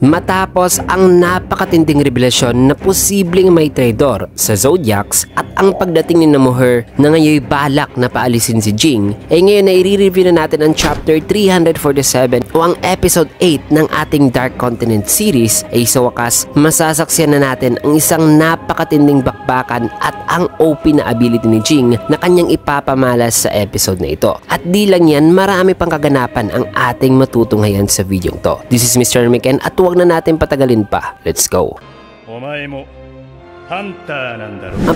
Matapos ang napakatinding revelasyon na posibleng may traidor sa Zodiacs at ang pagdating ni Namuher na ngayon balak na paalisin si Jing, ay ngayon na i-review na natin ang chapter 347 o ang episode 8 ng ating Dark Continent series. Ay sa wakas, masasaksiyan na natin ang isang napakatinding bakbakan at ang OP na ability ni Jing na kanyang ipapamalas sa episode na ito. At di lang yan, marami pang kaganapan ang ating matutunghayan sa video to. This is Mr. Miken at huwag na natin patagalin pa. Let's go! Ang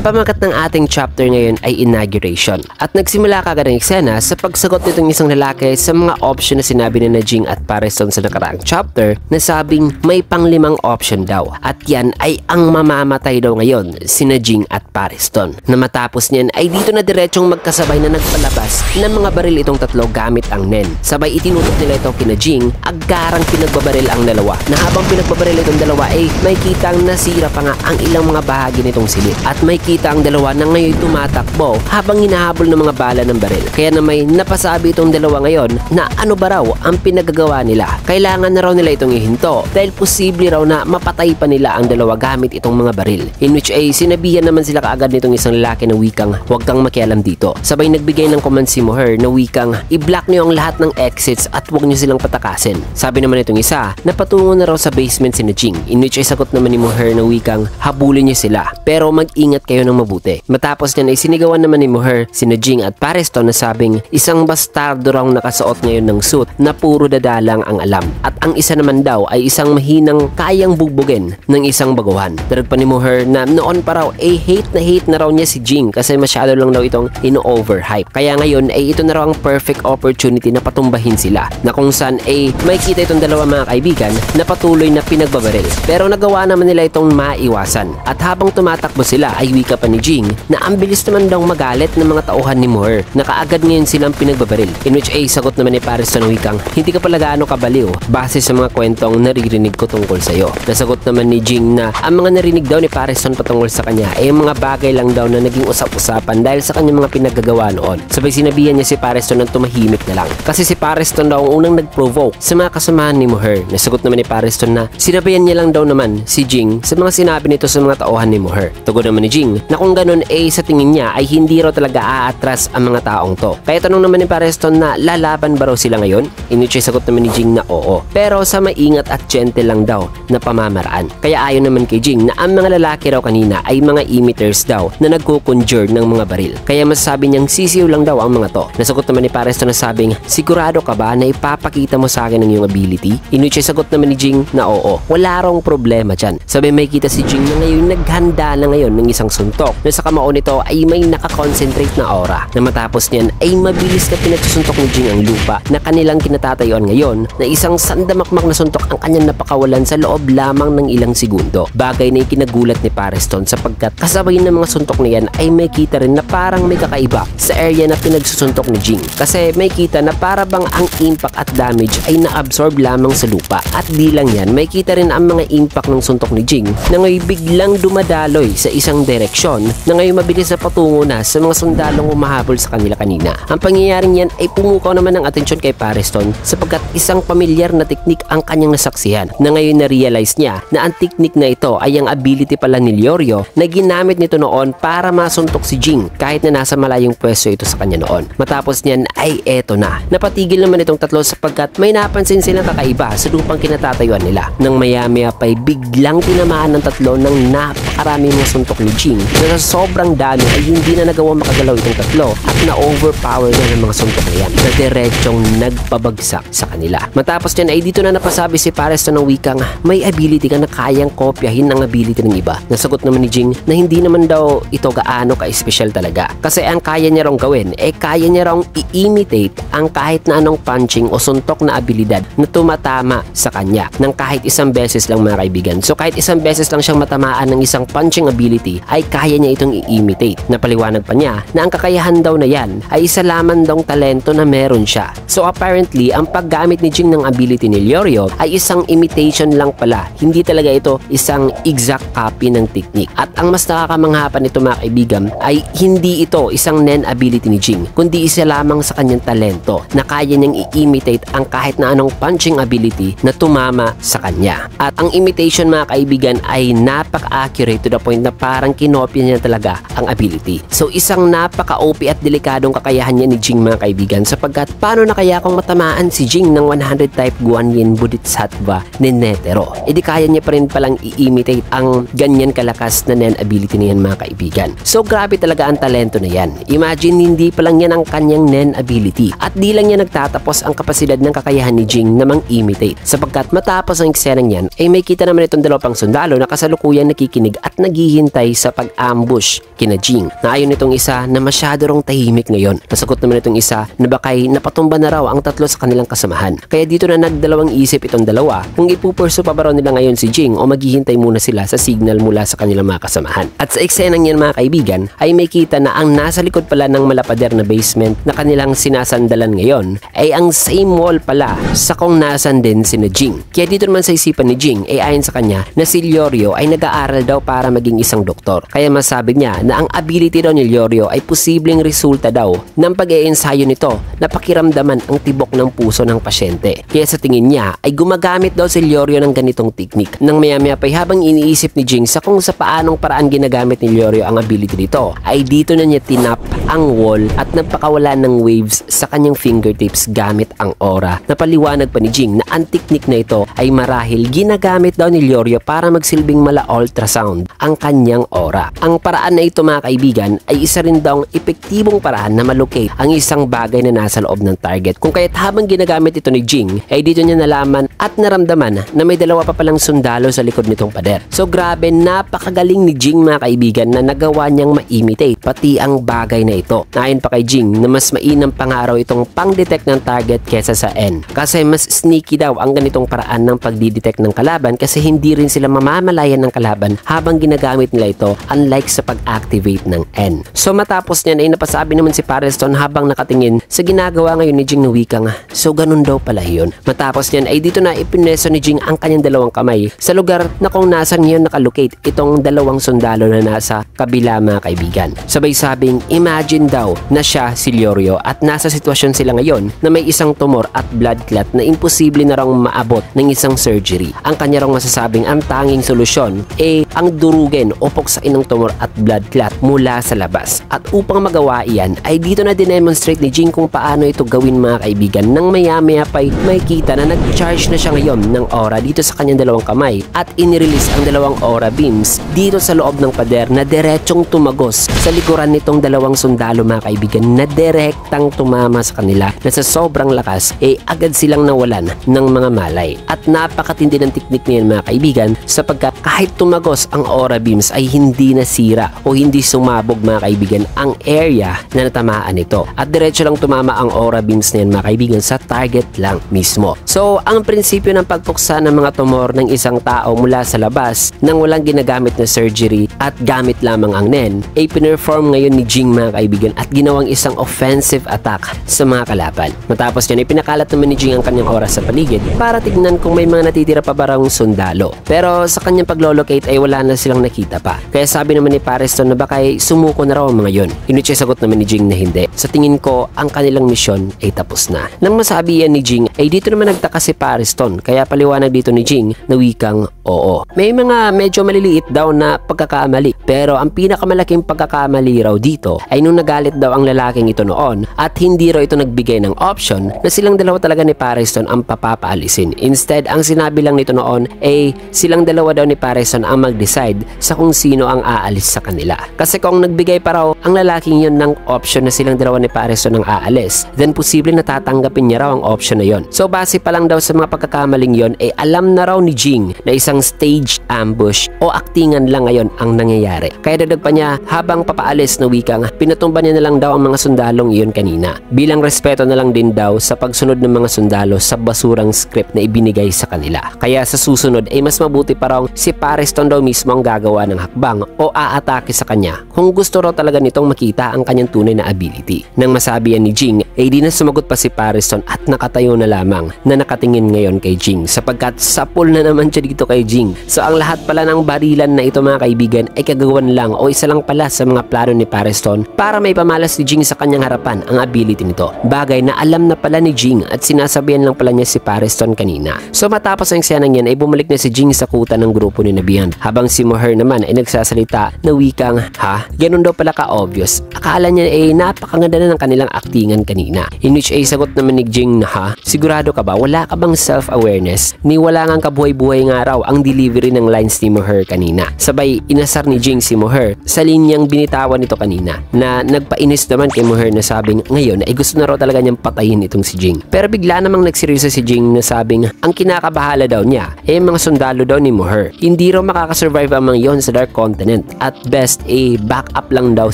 pamagat ng ating chapter ngayon ay inauguration at nagsimula kagad ang eksena sa pagsagot nitong isang lalaki sa mga option na sinabi ni Jing at Pareston sa nakaraang chapter na sabing may pang-5 option daw at yan ay ang mamamatay daw ngayon sina Jing at Pareston, na matapos niyan ay dito na diretsong magkasabay na nagpalabas ng mga baril itong tatlo gamit ang Nen. Sabay itinutok nila ito kina Jing, agarang pinagbabaril ang dalawa, na habang pinagbabaril itong dalawa ay may kitang nasira pa nga ang ilang mga bahagi nitong silid at may kita ang dalawa na ngayon tumatakbo habang hinahabol ng mga bala ng baril. Kaya na may napasabi itong dalawa ngayon na ano ba raw ang pinagagawa nila. Kailangan na raw nila itong ihinto dahil posible raw na mapatay pa nila ang dalawa gamit itong mga baril, in which ay sinabihan naman sila kaagad nitong isang lalaki na wikang huwag kang makialam dito. Sabay nagbigay ng command si Moher na wikang i-block niyo ang lahat ng exits at huwag niyo silang patakasin. Sabi naman itong isa na patungo na raw sa basement si Jing, in which ay sagot naman ni Moher na wikang habulin niyo sila pero mag-ingat kayo ng mabuti. Matapos niyan ay sinigawan naman ni Moher sina Jing at Pareston na sabing isang bastardo raw nakasuot ngayon ng suit na puro dadalang ang alam at ang isa naman daw ay isang mahinang kayang bugbugin ng isang baguhan. Darag pa ni Moher na noon pa raw ay hate na raw niya si Jing kasi masyado lang daw itong ino-overhype. Kaya ngayon ay ito na raw ang perfect opportunity na patumbahin sila, na kung saan ay may kita itong dalawa mga kaibigan na patuloy na pinagbabaril. Pero nagawa naman nila itong maiwasan at habang tumatakbo sila ay wika pa ni Jing na ang bilis naman daw magalit ng mga tauhan ni Moher na kaagad ngayon silang pinagbabaril, in which ay sagot naman ni Pareston ng wikang hindi ka pala gaano kabaliw base sa mga kwentong naririnig ko tungkol sa'yo. Nasagot naman ni Jing na ang mga narinig daw ni Pareston patungkol sa kanya ay mga bagay lang daw na naging usap-usapan dahil sa kanyang mga pinagagawa noon. Sabay sinabihan niya si Pareston ng tumahimik na lang kasi si Pareston daw ang unang nag-provoke sa mga kasamahan ni Moher. Nasagot naman ni Pareston na sinabihan niya lang daw naman si Jing sa mga sinabi nito sa mga tauhan ni Moher. Tugon naman ni Jing na kung ganun sa tingin niya ay hindi raw talaga aatras ang mga taong to. Kaya tanong naman ni Pareston na lalaban ba raw sila ngayon? In which ay sagot naman ni Jing na oo, pero sa maingat at gentle lang daw na pamamaraan. Kaya ayon naman kay Jing na ang mga lalaki raw kanina ay mga imiters daw na nagkukonjure ng mga baril. Kaya masasabi niyang sisiw lang daw ang mga to. Nasagot naman ni Pareston na sabing sigurado ka ba na ipapakita mo sa akin ang iyong ability? In which ay sagot naman ni Jing na oo, wala raw problema dyan. Sabi may kita si Jing na ngayon naghanda na ngayon ng isang suntok na sa kamao nito ay may nakakonsentrate na aura, na matapos niyan ay mabilis na pinagsusuntok ni Jing ang lupa na kanilang kinatatayuan ngayon, na isang sandamakmak na suntok ang kanyang napakawalan sa loob lamang ng ilang segundo. Bagay na ikinagulat ni Pareston sapagkat kasabay ng mga suntok na yan ay may kita rin na parang may kakaiba sa area na pinagsusuntok ni Jing, kasi may kita na para bang ang impact at damage ay na-absorb lamang sa lupa. At di lang yan, may kita rin ang mga impact ng suntok ni Jing na ngayon biglang dumadaloy sa isang direksyon na ngayon mabilis na patungo na sa mga sundalong umahabol sa kanila kanina. Ang pangyayaring yan ay pumukaw naman ng atensyon kay Pareston sapagkat isang pamilyar na teknik ang kanyang nasaksihan, na ngayon na-realize niya na ang teknik na ito ay ang ability pala ni Leorio na ginamit nito noon para masuntok si Jing kahit na nasa malayong pwesto ito sa kanya noon. Matapos niyan ay eto na, napatigil naman itong tatlo sapagkat may napansin silang kakaiba sa lupang kinatatayuan nila. Nang maya-maya pa'y biglang tinamaan ng tatlo ng napakaraming mga suntok ni Jing na sa sobrang dami ay hindi na nagawa makagalaw itong tatlo at na-overpower na ng mga suntok na yan na diretsong nagpabagsak sa kanila. Matapos yan ay dito na napasabi si Pareston ng wikang may ability ka na kayang kopyahin ang ability ng iba. Nasagot naman ni Jing na hindi naman daw ito gaano ka-espesyal talaga kasi ang kaya niya raw gawin kaya niya raw i-imitate ang kahit na anong punching o suntok na abilidad na tumatama sa kanya ng kahit isang beses lang mga kaibigan. So kahit isang beses lang siyang matamaan ng isang punching ability ay kaya niya itong i-imitate. Napaliwanag pa niya na ang kakayahan daw na yan ay isa lamang daw talento na meron siya. So apparently, ang paggamit ni Jing ng ability ni Leorio ay isang imitation lang pala. Hindi talaga ito isang exact copy ng technique. At ang mas nakakamangha pa nito mga kaibigan ay hindi ito isang Nen ability ni Jing, kundi isa lamang sa kanyang talento na kaya niyang i-imitate ang kahit na anong punching ability na tumama sa kanya. At ang imitation mga kaibigan ay napaka-accurate to the point na parang kinopya niya talaga ang ability. So isang napaka-OP at delikadong kakayahan niya ni Jing mga kaibigan, sapagkat paano na kaya kung matamaan si Jing ng 100 type Guanyin Bodhisattva ni Netero? E di kaya niya pa rin palang i-imitate ang ganyan kalakas na Nen ability niyan mga kaibigan. So grabe talaga ang talento na yan. Imagine, hindi pa lang yan ang kanyang Nen ability at di lang niya nagtatapos ang kapasidad ng kakayahan ni Jing na mang-imitate, sapagkat matapos ang eksenang yan ay may kita naman itong dalawang sundalo na kasalukuyang nakikinig at naghihintay sa pag-ambush kina Jing, na ayon itong isa na masyado rong tahimik ngayon. Nasagot naman itong isa na bakay napatumba na raw ang tatlo sa kanilang kasamahan. Kaya dito na nagdalawang isip itong dalawa kung ipupurso pa ba raw nila ngayon si Jing o maghihintay muna sila sa signal mula sa kanilang mga kasamahan. At sa eksenang yan mga kaibigan ay may kita na ang nasa likod pala ng malapader na basement na kanilang sinasandalan ngayon ay ang same wall pala sa kung nasan din si Jing. Kaya dito naman sa isipan ni Jing ay ayon sa kanya na si Leorio ay nag-aaral daw para maging isang doktor. Kaya masabi niya na ang ability daw ni Leorio ay posibleng resulta daw ng pag-iensayo nito na pakiramdaman ang tibok ng puso ng pasyente. Kaya sa tingin niya ay gumagamit daw si Leorio ng ganitong technique. Nang maya-maya pa habang iniisip ni Jing sa kung sa paanong paraan ginagamit ni Leorio ang ability nito, ay dito na niya tinap ang wall at nagpakawala ng waves sa kanyang fingertips gamit ang aura. Napaliwanag pa ni Jing na ang technique na ito ay marahil ginagamit daw ni Leorio para magsilbing mala ultrasound ang kanyang aura. Ang paraan na ito mga kaibigan ay isa rin daw epektibong paraan na malocate ang isang bagay na nasa loob ng target. Kung kaya't habang ginagamit ito ni Jing ay dito niya nalaman at naramdaman na may dalawa pa palang sundalo sa likod nitong pader. So grabe, napakagaling ni Jing mga kaibigan na nagawa niyang ma-imitate pati ang bagay na ito. Ayon pa kay Jing na mas mainam pangaraw itong pang-detect ng target kesa sa N, kasi mas sneaky daw ang ganitong paraan ng pagdidetect ng kalaban, kasi hindi rin sila mamamalayan ng kalaban habang ginagamit nila ito, unlike sa pag-activate ng N. So matapos niyan ay napasabi naman si Pareston habang nakatingin sa ginagawa ngayon ni Jing na wika nga, so ganun daw pala yun. Matapos niyan ay dito na ipineso ni Jing ang kanyang dalawang kamay sa lugar na kung nasan ngayon nakalocate itong dalawang sundalo na nasa kabila mga kaibigan. Sabay sabing imagine daw na siya si Leorio at nasa sitwasyon sila ngayon na may isang tumor at blood clot na imposible na raw maabot ng isang surgery. Ang kanya raw masasabing ang tanging solusyon ay ang durugin o puksain ng tumor at blood clot mula sa labas. At upang magawa iyan ay dito na dinemonstrate ni Jing kung paano ito gawin mga kaibigan, nang maya-maya pa'y makikita na nag-charge na siya ngayon ng aura dito sa kanyang dalawang kamay at inirelease ang dalawang aura beams dito sa loob ng pader na diretsong tumagos sa likuran nitong dalawang sundalo mga kaibigan, na direktang tumama sa kanila na sa sobrang lakas agad silang nawalan ng mga malay. At napakatindi ng teknik niyan mga kaibigan, sapagkat kahit tumagos ang aura beams ay hindi nasira o hindi sumabog mga kaibigan ang area na natamaan nito, at diretso lang tumama ang aura beams na yan mga kaibigan sa target lang mismo. So ang prinsipyo ng pagpuksa ng mga tumor ng isang tao mula sa labas nang walang ginagamit na surgery at gamit lamang ang Nen ay pinerform ngayon ni Jing mga kaibigan at ginawang isang offensive attack sa mga kalaban. Matapos yan ay pinakalat naman ni Jing ang kanyang oras sa paligid para tignan kung may mga natitira pa ba raw sundalo. Pero sa kanyang paglolocate ay wala na silang nakita pa. Kaya sabi naman ni Pareston na baka sumuko na raw ang mga yon. Inuche sagot naman ni Jing na hindi. Sa tingin ko, ang kanilang misyon ay tapos na. Nang masabi yan ni Jing ay dito naman nagtaka si Pareston, kaya paliwanag dito ni Jing na wikang oo. May mga medyo maliliit daw na pagkakamali, pero ang pinakamalaking pagkakamali raw dito ay nung nagalit daw ang lalaking ito noon at hindi raw ito nagbigay ng option na silang dalawa talaga ni Pareston ang papaalisin. Instead, ang sinabi lang nito noon ay silang dalawa daw ni Pareston ang mag-decide sa kung sino ang aalis sa kanila. Kasi kung nagbigay pa raw ang lalaking yun ng option na silang dalawa ni Pareston ang aalis, then posible na tatanggapin niya raw ang option na yon. So base pa lang daw sa mga pagkakamaling yon ay alam na raw ni Jing na isang isang staged ambush o aktingan lang ngayon ang nangyayari. Kaya dagdag pa niya, habang papaalis na wikang pinatumba niya na lang daw ang mga sundalong iyon kanina. Bilang respeto na lang din daw sa pagsunod ng mga sundalo sa basurang script na ibinigay sa kanila. Kaya sa susunod ay mas mabuti pa raw si Pariston daw mismo ang gagawa ng hakbang o aatake sa kanya kung gusto raw talaga nitong makita ang kanyang tunay na ability. Nang masabi yan ni Jing, ay di na sumagot pa si Pariston at nakatayo na lamang na nakatingin ngayon kay Jing sapagkat sapul na naman siya dito kay Jing. So ang lahat pala ng barilan na ito mga kaibigan ay kagawan lang o isa lang pala sa mga plano ni Pariston para may pamalas ni Jing sa kanyang harapan ang ability nito. Bagay na alam na pala ni Jing at sinasabihan lang pala niya si Pariston kanina. So matapos ang eksenang yan ay bumalik na si Jing sa kuta ng grupo ni Beyond habang si Moher naman ay nagsasalita na wikang, ha? Ganun daw pala ka-obvious. Akala niya ay napakaganda na ng kanilang aktingan kanina. In which ay sagot naman ni Jing na, ha? Sigurado ka ba? Wala ka bang self-awareness? Ni wala ngang kabuhay-buhay nga raw ang delivery ng lines ni Moher kanina. Sabay inasar ni Jing si Moher sa linyang binitawan nito kanina na nagpainis naman kay Moher na sabing ngayon ay gusto na raw talaga niyang patayin itong si Jing. Pero bigla namang nagseryoso si Jing na sabing ang kinakabahala daw niya ay mga sundalo daw ni Moher. Hindi raw makakasurvive ang mga yon sa Dark Continent. At best back up lang daw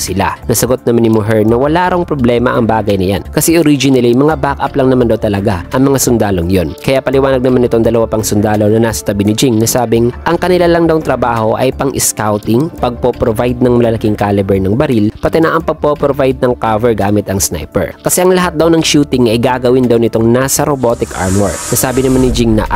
sila. Nasagot naman ni Moher na wala rong problema ang bagay na yan. Kasi originally mga back up lang naman daw talaga ang mga sundalong yon. Kaya paliwanag naman itong dalawa pang sundalo na nasa tabi ni Jing na sabing ang kanila lang daw trabaho ay pang scouting, pagpo-provide ng malalaking caliber ng baril, pati na ang pagpo-provide ng cover gamit ang sniper. Kasi ang lahat daw ng shooting ay gagawin daw nitong nasa robotic armor. Nasabi naman ni Jing na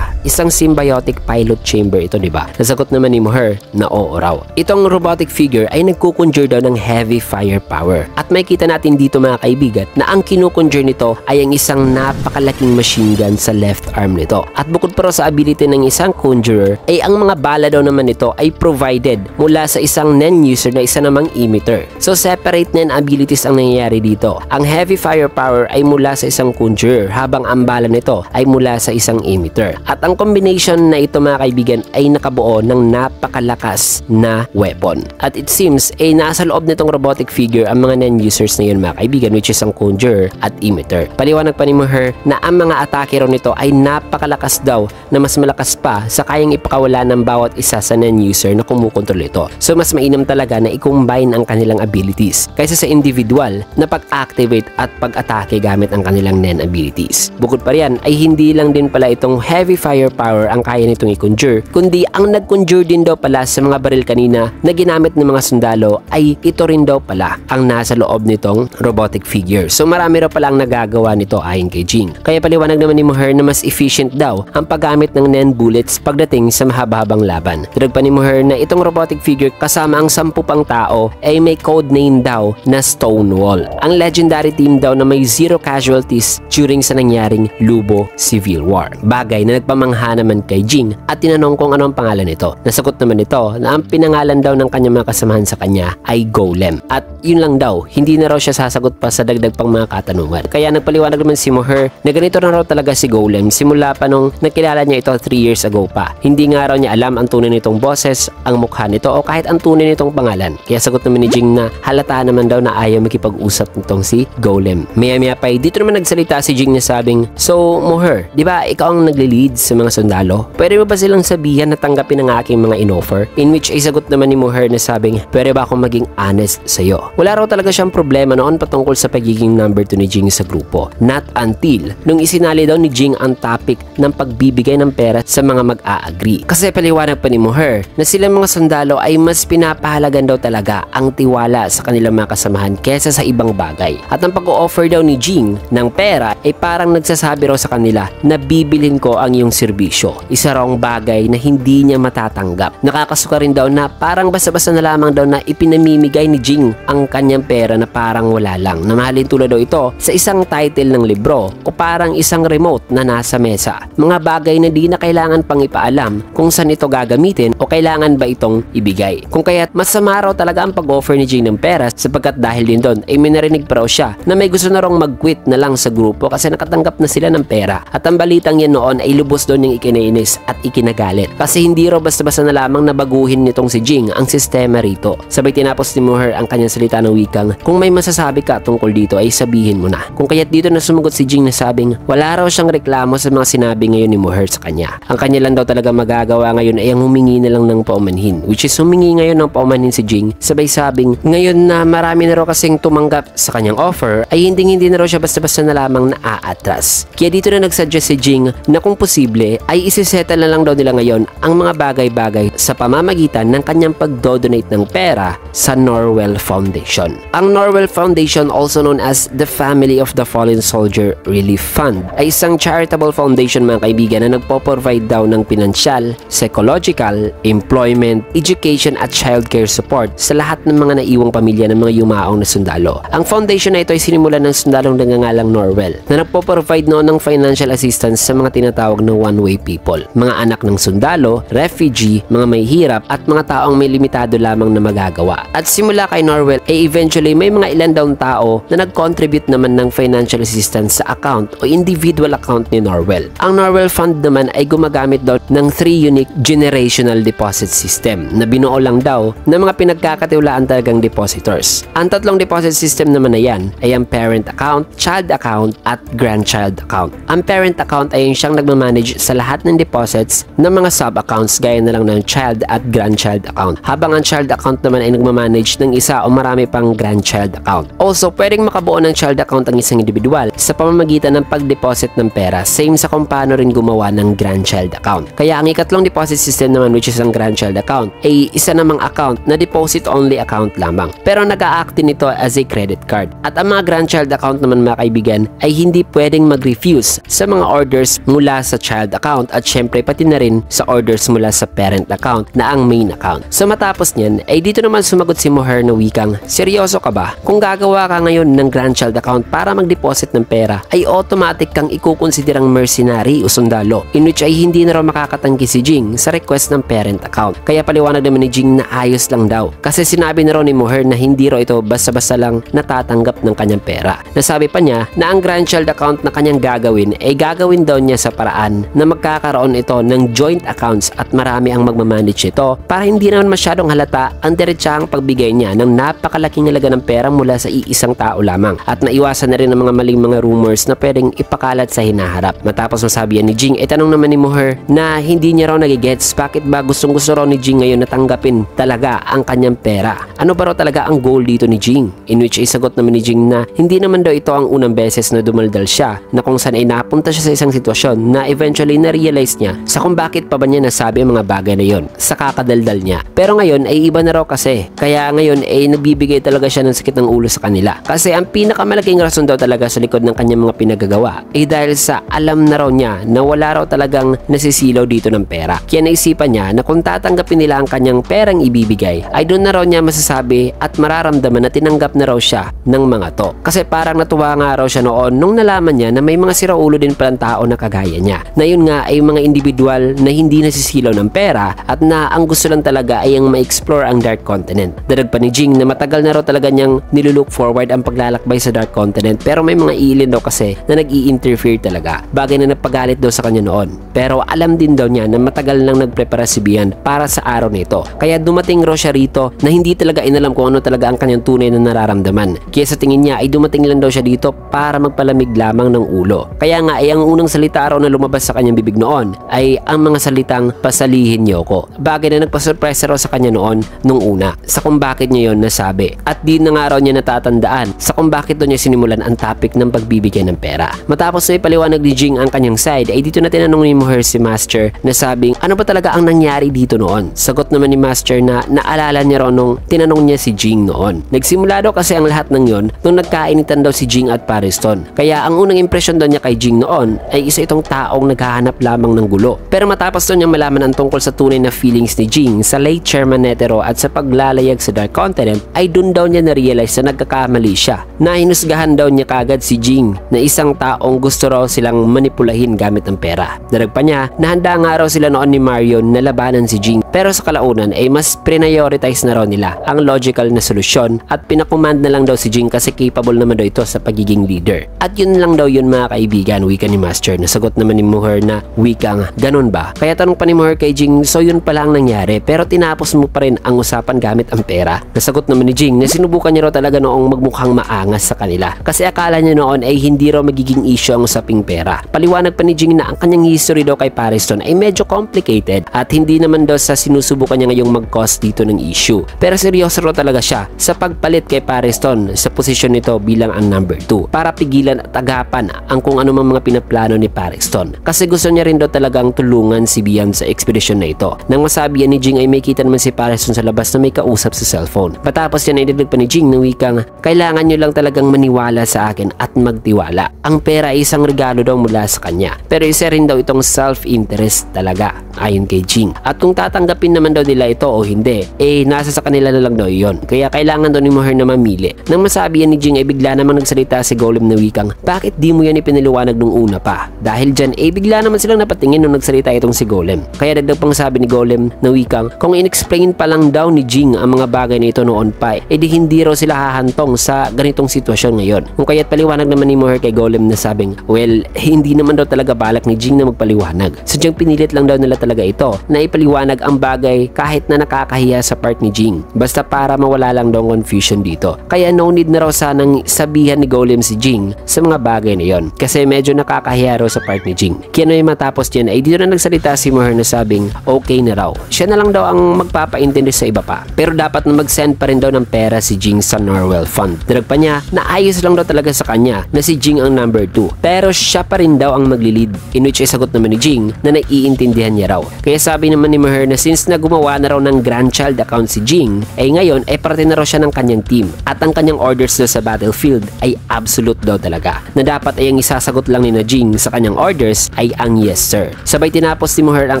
isang symbiotic pilot chamber ito, di ba? Nasagot naman ni Moher na oo raw. Itong robotic figure ay nagkukonjure daw ng heavy firepower. At may kita natin dito mga kaibigan na ang kinukonjure nito ay ang isang napakalaking machine gun sa left arm nito. At bukod pa raw sa ability ng isang conjurer ay ang mga bala daw naman nito ay provided mula sa isang NEN user na isa namang emitter. So separate NEN abilities ang nangyayari dito. Ang heavy firepower ay mula sa isang conjurer habang ang bala nito ay mula sa isang emitter. At ang combination na ito mga kaibigan ay nakabuo ng napakalakas na weapon. At it seems ay nasa loob nitong robotic figure ang mga NEN users na yun mga kaibigan, which is ang conjurer at emitter. Paliwanag pa ni Moher na ang mga atake raw nito ay napakalakas daw na mas malakas pa sa kayang ipakawala ng bawat isa sa NEN user na kumukontrol ito. So mas mainam talaga na i-combine ang kanilang abilities kaysa sa individual na pag-activate at pag-atake gamit ang kanilang NEN abilities. Bukod pa riyan ay hindi lang din pala itong heavy firepower ang kaya nitong i-conjure, kundi ang nag-conjure din daw pala sa mga baril kanina na ginamit ng mga sundalo ay ito rin daw pala ang nasa loob nitong robotic figure. So marami raw pala ang nagagawa nito ayon kay Jing. Kaya paliwanag naman ni Moher na mas efficient daw ang paggamit ng NEN bullets pagdating sa mahaba-habang laban. Dirag pa ni Moher na itong robotic figure kasama ang 10 pang tao ay may code name daw na Stonewall. Ang legendary team daw na may 0 casualties during sa nangyaring Lubo Civil War. Bagay na nagpamangha naman kay Jing at tinanong kung ano ang pangalan nito. Nasagot naman nito na ang pinangalan daw ng kanyang mga kasamahan sa kanya ay Golem. At yun lang daw, hindi na raw siya sasagot pa sa dagdag pang mga katanungan. Kaya nagpaliwanag naman si Moher na ganito na raw talaga si Golem simula pa nung nakilala niya ito 3 years ago pa. Hindi nga raw niya alam ang tunay nitong boses, ang mukha nito o kahit ang tunay nitong pangalan. Kaya sagot naman ni Jing na halata naman daw na ayaw makipag-usap nitong si Golem. Maya-maya pa dito naman nagsalita si Jing na sabing, so Moher, di ba ikaw ang nagli-lead sa mga sundalo? Pwede mo ba silang sabihan na tanggapin ang aking mga in-offer? In which ay sagot naman ni Moher na sabing, pwede ba akong maging honest sa'yo? Wala raw talaga siyang problema noon patungkol sa pagiging number 2 ni Jing sa grupo. Not until nung isinali daw ni Jing ang topic ng pagbibigay ng pera sa mga mag-a-agree. Kasi paliwanag pa ni Moher na silang mga sundalo ay mas pinapahalagan daw talaga ang tiwala sa kanilang mga kasamahan kesa sa ibang bagay. At ang pag-o-offer daw ni Jing ng pera ay parang nagsasabi raw sa kanila na bibilhin ko ang iyong serbisyo. Isa raw bagay na hindi niya matatanggap. Nakakasuka rin daw na parang basta-basta na lamang daw na ipinamimigay ni Jing ang kanyang pera na parang wala lang. Na mahalin tulad daw ito sa isang title ng libro o parang isang remote na nasa mesa. Mga bagay na di na kailangan pang ipaalam kung saan ito gagamitin o kailangan ba itong ibigay. Kung kaya't masama raw talaga ang pag-offer ni Jing ng pera sapagkat dahil din doon ay may narinig pa raw siya na may gusto na raw mag-quit na lang sa grupo kasi nakatanggap na sila ng pera. At ang balitang yan noon ay lubos doon yung ikinainis at ikinagalit kasi hindi raw basta-basta na lamang nabaguhin nitong si Jing ang sistema rito. Sabay tinapos ni Muher ang kanyang salita ng wikang, kung may masasabi ka tungkol dito ay sabihin mo na. Kung kaya't dito na sumagot si Jing na sabing wala raw siyang reklamo sa mga sinabi ngayon ni Muher sa kanya. Ang kanya lang daw talaga magagawa ngayon ay ang humingi na lang ng paumanhin, which is humingi ngayon ng paumanhin si Jing. Sabay sabing ngayon na marami na raw kasing tumanggap sa kanyang offer ay hindi na raw siya basta-basta na lamang naaatras. Kaya dito na nagsuggest si Jing na kung posible ay isisettle na lang daw nila ngayon ang mga bagay-bagay sa pamamagitan ng kanyang pag-donate ng pera sa Norwell Foundation. Ang Norwell Foundation, also known as the Family of the Fallen Soldier Relief Fund, ay isang charitable foundation mga kaibigan na nagpo-provide daw ng pinansyal, psychological, employment, education at childcare support sa lahat ng mga naiwang pamilya ng mga yumaong na sundalo. Ang foundation na ito ay sinimulan ng sundalong nagngangalang Norwell na nagpo-provide noon ng financial assistance sa mga tinatawag na one-way people, mga anak ng sundalo, refugee, mga may hirap at mga taong may limitado lamang na magagawa. At simula kay Norwell ay eventually may mga ilan daw tao na nag-contribute naman ng financial assistance sa account o individual account ni Norwell. Ang Norwell Fund naman ay gumagamit daw ng 3 unique generational deposit system na binuo lang daw ng mga pinagkakatiwalaan talagang depositors. Ang tatlong deposit system naman na yan ay ang parent account, child account at grandchild account. Ang parent account ay yung siyang nagmamanage sa lahat ng deposits ng mga sub-accounts gaya na lang ng child at grandchild account, habang ang child account naman ay nagmamanage ng isa o marami pang grandchild account. Also, pwedeng makabuo ng child account ang isang individual sa pamamagitan ng pag-deposit ng pera, same sa kung paano rin gumawa ng grandchild account. Kaya ang ikatlong deposit system naman, which is ang grandchild account, ay isa namang account na deposit only account lamang, pero nag-a-act nito as a credit card. At ang mga grandchild account naman mga kaibigan ay hindi pwedeng mag-refuse sa mga orders mula sa child account at syempre pati na rin sa orders mula sa parent account na ang main account. So matapos niyan ay dito naman sumagot si Muher na wikang, seryoso ka ba? Kung gagawa ka ngayon ng grandchild account para mag-deposit ng pera ay automatic kang ikukonsiderang mercenary o sundalo, in which ay hindi na raw makakatanggi si Jing sa request ng parent account. Kaya paliwanag naman ni Jing na ayos lang daw kasi sinabi na raw ni Muher na hindi raw ito basta-basta lang natatanggap ng kanyang pera. Nasabi pa niya na ang grandchild account na kanyang gagawin ay gagawin daw niya sa paraan na magkakaroon ito ng joint accounts at marami ang magmamanage ito para hindi naman masyadong halata ang diretsahang pagbigay niya ng napakalaking halaga ng pera mula sa iisang tao lamang at naiwasan na rin ang mga maling mga rumors na pwedeng ipakalat sa hinaharap. Matapos masabi yan ni Jing, tanong naman ni Muher na hindi niya raw nagigets bakit ba gustong-gusto raw ni Jing ngayon na tanggapin talaga ang kanyang pera. Ano ba raw talaga ang goal dito ni Jing? In which ay sagot naman ni Jing na hindi naman daw ito ang unang beses na dumaldal siya, na kung saan ay napunta siya sa isang sitwasyon na eventually na-realize niya sa kung bakit pa ba niya nasabi ang mga bagay na yon sa kakadaldal niya. Pero ngayon ay iba na raw kasi, kaya ngayon ay nagbibigay talaga siya ng sakit ng ulo sa kanila. Kasi ang pinakamalaking rason daw talaga sa likod ng kanyang mga pinagagawa ay dahil sa alam na raw niya na wala raw talagang nasisilaw dito ng pera. Kaya naisipan niya na kung tatanggapin nila ang kanyang perang ibibigay ay doon na raw niya masasabi at mararamdaman na tinanggap na raw siya ng mga to. Kasi parang natuwa nga raw siya noon nung nalaman niya na may mga siraulo din palang tao na kagaya niya, na yun nga ay mga individual na hindi nasisilaw ng pera at na ang gusto lang talaga ay ang ma-explore ang Dark Continent. Dadag pa ni Jing na matagal na raw talaga niyang nilulook forward ang paglalakbay sa Dark Continent, pero may mga ilin daw kasi na nag-i-interfere talaga, bagay na nagpagalit daw sa kanya noon. Pero alam din daw niya na matagal nang nagprepara si Bian para sa araw nito, kaya dumating raw siya rito na hindi talaga inalam kung ano talaga ang kanyang tunay na nararamdaman. Kaya sa tingin niya ay dumating lang daw siya dito para magpalamig lamang ng ulo. Kaya nga ay ang unang salita raw na lumabas sa kanyang bibig noon ay ang mga salitang pasalihin niyo ko. Bagay na nagpasurpresa raw sa kanya noon nung una sa kung bakit niya yon nasabi. At di na nga raw niya natatandaan sa kung bakit doon niya sinimulan ang topic ng pagbibigay ng pera. Matapos na ipaliwanag ni Jing ang kanyang side ay dito na tinanong ni Muher si Master na sabing ano ba talaga ang nangyari dito noon. Sagot naman ni Master na naalala niya raw nung tinanong niya si Jing noon. Nagsimula daw kasi ang lahat ng yon nung nagkainitan daw si Jing at Pariston. Kaya ang unang impresyon daw niya kay Jing noon ay isa itong taong naghahanap lamang ng gulo. Pero matapos daw niya malaman ang tungkol sa tunay na feelings ni Jing sa late Chairman Netero at sa paglalayag sa Dark Continent ay dun daw niya na-realize na nagkakamali siya. Nahinusgahan daw niya kagad si Jing na isang taong gusto raw silang manipulahin gamit ang pera. Darag pa niya na handa nga raw sila noon ni Marion na labanan si Jing, pero sa kalaunan ay mas prioritize na raw nila ang logical na solusyon at pinakomand na lang daw si Jing kasi capable naman daw ito sa pagiging leader. At yun lang daw yun mga kaibigan, wika ni Master. Nasagot naman ni Moher na wikang ganun ba? Kaya tanong pa ni Moher kay Jing, so yun pala ang nangyari pero tinapos mo pa rin ang usapan gamit ang pera. Nasagot naman ni Jing na sinubukan niya raw talaga noong magmukhang maangas sa kanila kasi akala niya noon ay hindi raw magiging issue ang usaping pera. Paliwanag pa ni Jing na ang kanyang history daw kay Pariston ay medyo complicated at hindi naman daw sa sinusubukan niya ngayong mag-cause dito ng issue. Pero seryoso raw talaga siya sa pagpalit kay Pariston sa posisyon nito bilang ang number 2 para pigilan at agapan ang kung anumang mga pinaplano ni Pariston. Kasi gusto niya rin daw talagang tulungan si Bian sa ekspedisyon na ito. Nang masabi yan ni Jing ay may kita naman si Pariston sa labas na may kausap sa cellphone. Patapos yan ay dagdag pa ni Jing na wikang kailangan nyo lang talagang maniwala sa akin at magtiwala. Ang pera ay isang regalo daw mula sa kanya. Pero isa rin daw itong self-interest talaga ayon kay Jing. At kung tatanggapin naman daw nila ito o hindi, nasa sa kanila na lang daw iyon. Kaya kailangan daw ni Moher na mamili. Nang masabi yan ni Jing ay bigla namang nagsalita si Golem na wikang bakit di mo yan ipinaliwanag nung una pa? Dahil dyan bigla naman silang napatingin nung nagsalita itong si Golem. Kaya dagdag pang sabi ni Golem na wikang kung in-explain pa lang daw ni Jing ang mga bagay na ito noon pa di hindi raw sila hahantong sa ganitong sitwasyon ngayon. Kung kaya't paliwanag naman ni Moher kay Golem na sabing well, hindi naman daw talaga balak ni Jing na magpaliwanag. Sadyang pinilit lang daw nila talaga ito na ipaliwanag ang bagay kahit na nakakahiya sa part ni Jing. Basta para mawala lang daw confusion dito. Kaya no need na raw sanang sabihan ni Golem si Jing sa mga bagay na yon kasi medyo nakakahiya raw sa part ni Jing. Kaya no matapos yan ay dito na nagsalita si Moher na sabing okay na raw. Siya na lang daw ang magpapaintindi sa iba pa. Pero dapat na mag-send pa rin daw ng pera si Jing sa Norwell Fund. Dirag pa niya na ayos lang daw talaga sa kanya na si Jing ang number 2. Pero siya pa rin daw ang maglilid. In which ay sagot naman ni Jing na naiintindihan niya raw. Kaya sabi naman ni Moher na since na gumawa na raw ng grandchild account si Jing, ngayon ay parte na raw siya ng kanyang team. At ang kanyang orders daw sa battlefield ay absolute daw talaga. Na dapat ay ang isasagot lang ni na Jing sa kanyang orders ay ang yes sir. Sabay tinapos ni Moher ang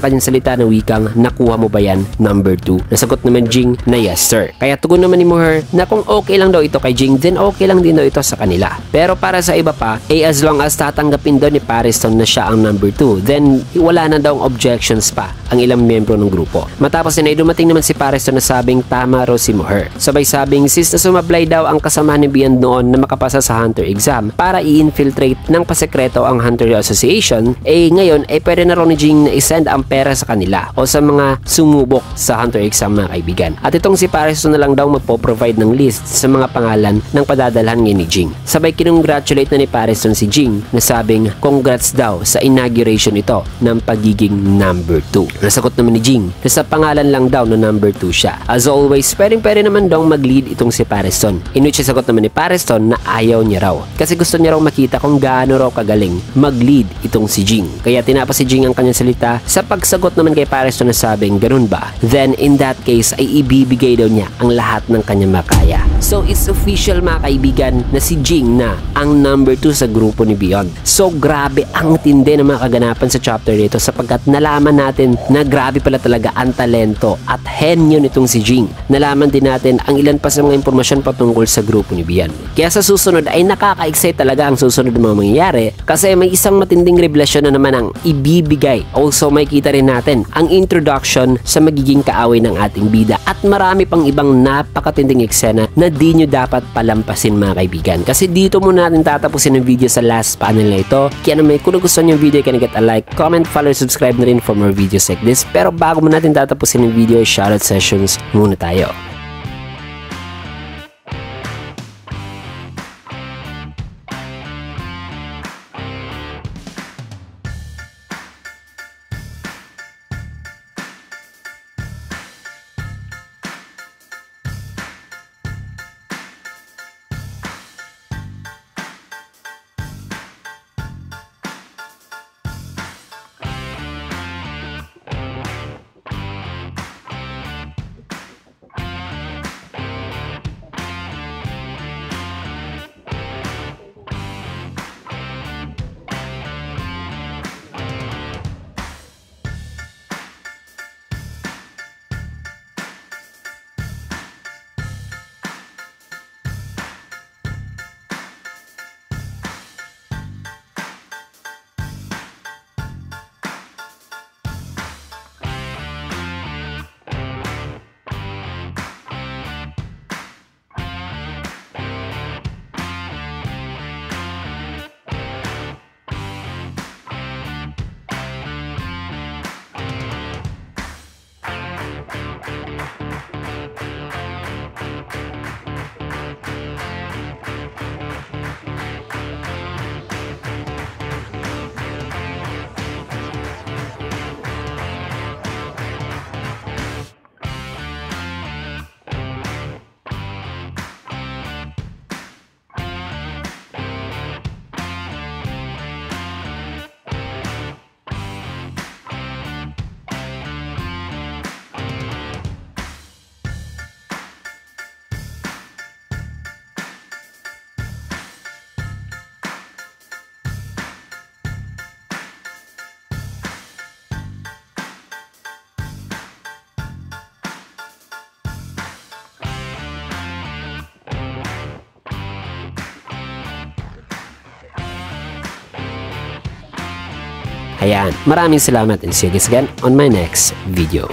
kanyang salita na wikang nakuha mo ba yan number 2? Nasagot naman Jing na yes sir. Kaya tugon naman ni Moher na kung okay lang daw ito kay Jing, then okay lang din daw ito sa kanila. Pero para sa iba pa, as long as tatanggapin daw ni Pariston na siya ang number 2, then wala na daw objections pa ang ilang membro ng grupo. Matapos ay dumating naman si Pariston na sabing tama raw si Moher. Sabay sabing since na sumablay daw ang kasama ni Bian noon na makapasa sa Hunter exam para i-infiltrate ng pasekreto ang Hunter Association, ngayon ay pwede na raw ni Jing na isend ang pera sa kanila o sa mga sumubok sa Hunter exam mga kaibigan. At itong si Pariston na lang daw magpo-provide ng list sa mga pangalan ng padadalhan ni Jing. Sabay kinongratulate na ni Pariston si Jing na sabing congrats daw sa inauguration ito ng pagiging number 2. Nasagot naman ni Jing na sa pangalan lang daw na number 2 siya. As always, pwede naman daw mag-lead itong si Pariston. In which sagot naman ni Pariston na ayaw niya raw. Kasi gusto niya raw makita kung gaano raw kagaling mag-lead itong si Jing. Kaya tinapos si Jing ang kanyang salita sa pagsagot naman kay Pariston na sabing ganun ba? Then in that case ay ibibigay daw niya ang lahat ng kanyang makaya. So it's official mga kaibigan na si Jing na ang number 2 sa grupo ni Beyond. So grabe ang tindi ng mga kaganapan sa chapter nito sapagkat nalaman natin na grabe pala talaga ang talento at henyo nitong si Jing. Nalaman din natin ang ilan pa sa mga impormasyon patungkol sa grupo ni Beyond. Kaya sa susunod ay nakaka-excite talaga ang susunod na mga mangyayari kasi may isang matinding revelasyon na naman ang ibibigay. Also may kita rin natin ang introduction sa magiging kaaway ng ating bida at marami pang ibang napakatinding eksena na di nyo dapat palampasin mga kaibigan. Kasi dito muna natin tatapusin ang video sa last panel na ito. Kaya naman kung nagustuhan yung video, can get a like, comment, follow, subscribe na rin for more videos like this. Pero bago mo natin tatapusin ang video, shoutout sessions muna tayo. Ayan, maraming salamat and see you guys again on my next video.